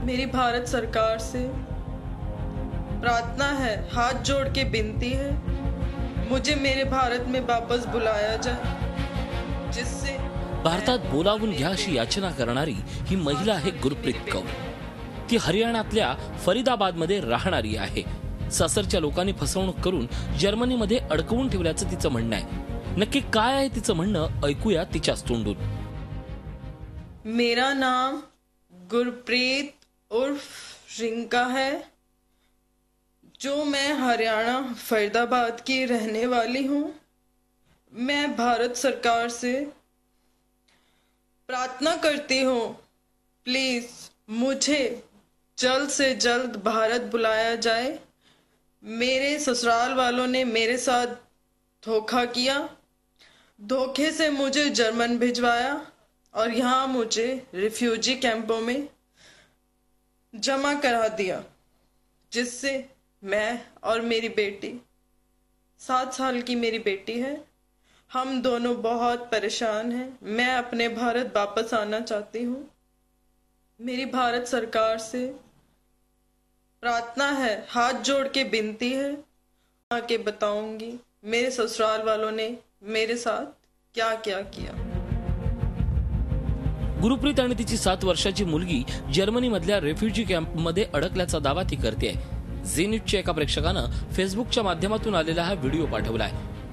मेरी भारत सरकार से प्रार्थना है, हाथ जोड़ के विनती है, मुझे मेरे भारत में वापस बुलाया जाए, जिससे भारतात बोलावून घ्या अशी याचना करणारी ही महिला आहे गुरप्रीत कौर। ती हरियाणातल्या फरीदाबादमध्ये राहणारी आहे। सासरच्या लोकांनी फसवणूक करून जर्मनीमध्ये अडकवून ठेवल्याचं तिचं म्हणणं आहे। नक्की काय आहे तिचं म्हणणं, ऐकूया तिच्याच तोंडून। मेरा नाम गुरप्रीत उर्फ रिंका है, जो मैं हरियाणा फरीदाबाद की रहने वाली हूँ। मैं भारत सरकार से प्रार्थना करती हूँ, प्लीज मुझे जल्द से जल्द भारत बुलाया जाए। मेरे ससुराल वालों ने मेरे साथ धोखा किया, धोखे से मुझे जर्मन भिजवाया और यहाँ मुझे रिफ्यूजी कैंपों में जमा करा दिया, जिससे मैं और मेरी बेटी 7 साल की मेरी बेटी है, हम दोनों बहुत परेशान हैं। मैं अपने भारत वापस आना चाहती हूँ। मेरी भारत सरकार से प्रार्थना है, हाथ जोड़ के विनती है, आके बताऊंगी मेरे ससुराल वालों ने मेरे साथ क्या क्या किया। गुरप्रीत आणि तिची 7 वर्षाची मुलगी जर्मनी मधल्या रेफ्युजी कॅम्पमध्ये अडकल्याचा दावा ती करते। झी न्यूजच्या एका प्रेक्षकानं फेसबुकच्या माध्यमातून आलेला हा व्हिडिओ पाठवलाय।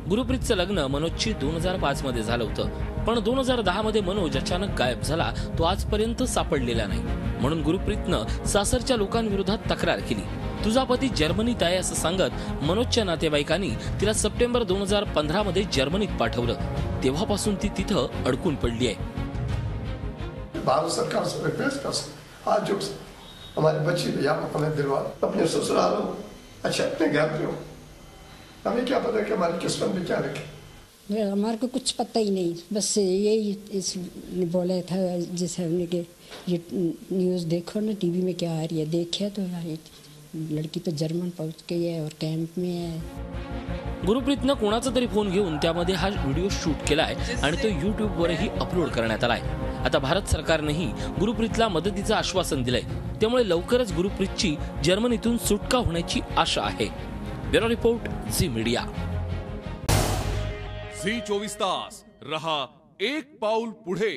गुरप्रीतचं लग्न मनोजची 2005 मध्ये झालं होतं, पण 2010 मध्ये मनोज अचानक गायब झाला, तो आजपर्यंत सापडलेला नाही। म्हणून गुरप्रीतनं सासरच्या लोकांविरोधात तक्रार केली। तुझा पती जर्मनीत आहे असं सांगत मनोजच्या नातेवाईकांनी तिला सप्टेंबर 2015 मध्ये जर्मनीत पाठवलं। तेव्हापासून ती तिथं अडकून पडली आहे। भारत सरकार से रिक्वेस्ट कर, आज जो हमारे बच्ची को यहाँ अपने दिलवा, अपने ससुराल हो, अच्छा अपने घर पे हो। हमें क्या पता कि हमारी किस्मत में क्या लिखे। हमारे को कुछ पता ही नहीं, बस यही इसने बोला था जैसे हमने कि ये न्यूज़ देखो ना टीवी में क्या आ रही है, देखिए तो लड़की तो जर्मन पहुंच गई है और कैंप में है। गुरप्रीतनं कोणाचा तरी फोन घेऊन त्यामध्ये हा व्हिडिओ शूट केलाय आणि तो YouTube-वरही अपलोड करण्यात आलाय। आता भारत सरकारनेही गुरप्रीतला मदतीचं आश्वासन दिलंय, त्यामुळे लवकरच गुरप्रीतची जर्मनीतून सुटका होण्याची आशा आहे। ब्युरो रिपोर्ट, झी मीडिया। झी 24 तास रहा एक पाऊल पुढे।